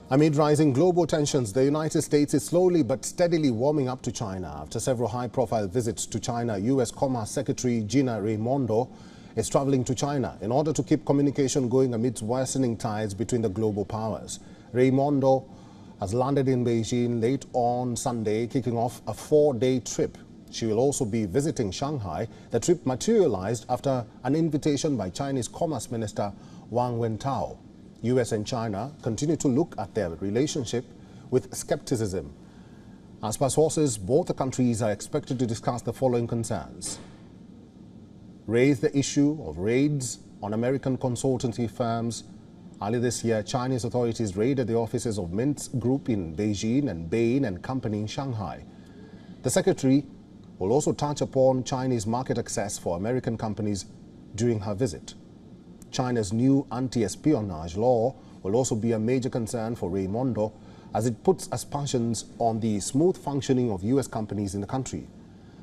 Amid rising global tensions, the United States is slowly but steadily warming up to China. After several high-profile visits to China, U.S. Commerce Secretary Gina Raimondo is traveling to China in order to keep communication going amidst worsening ties between the global powers. Raimondo has landed in Beijing late on Sunday, kicking off a 4-day trip. She will also be visiting Shanghai. The trip materialized after an invitation by Chinese Commerce Minister Wang Wentao. U.S. and China continue to look at their relationship with skepticism. As per sources, both the countries are expected to discuss the following concerns: raise the issue of raids on American consultancy firms. Earlier this year, Chinese authorities raided the offices of Mintz Group in Beijing and Bain and Company in Shanghai. The secretary will also touch upon Chinese market access for American companies during her visit. China's new anti-espionage law will also be a major concern for Raimondo, as it puts aspersions on the smooth functioning of U.S. companies in the country.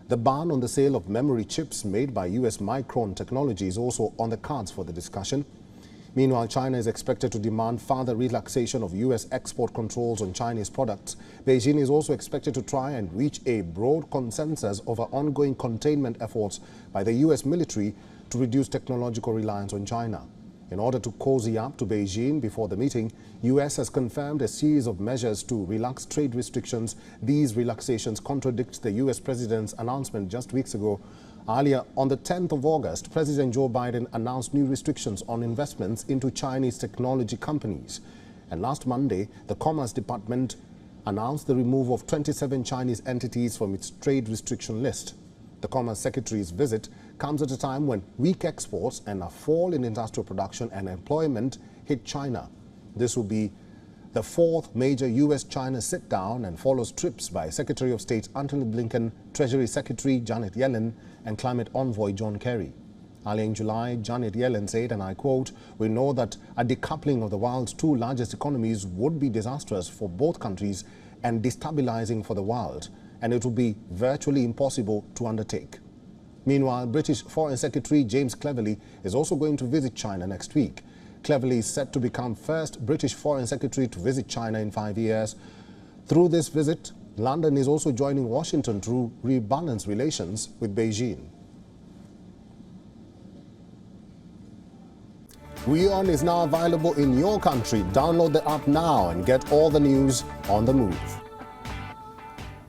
The ban on the sale of memory chips made by U.S. Micron Technology is also on the cards for the discussion. Meanwhile, China is expected to demand further relaxation of U.S. export controls on Chinese products. Beijing is also expected to try and reach a broad consensus over ongoing containment efforts by the U.S. military to reduce technological reliance on China. In order to cozy up to Beijing before the meeting, U.S. has confirmed a series of measures to relax trade restrictions. These relaxations contradict the U.S. president's announcement just weeks ago. Earlier, on the 10th of August, President Joe Biden announced new restrictions on investments into Chinese technology companies. And last Monday, the Commerce Department announced the removal of 27 Chinese entities from its trade restriction list. The Commerce Secretary's visit comes at a time when weak exports and a fall in industrial production and employment hit China. This will be the fourth major U.S.-China sit-down and follows trips by Secretary of State Antony Blinken, Treasury Secretary Janet Yellen, and Climate Envoy John Kerry. Earlier in July, Janet Yellen said, and I quote, "We know that a decoupling of the world's two largest economies would be disastrous for both countries and destabilizing for the world, and it would be virtually impossible to undertake." Meanwhile, British Foreign Secretary James Cleverly is also going to visit China next week. Cleverly is set to become first British Foreign Secretary to visit China in 5 years. Through this visit, London is also joining Washington to rebalance relations with Beijing. WION is now available in your country. Download the app now and get all the news on the move.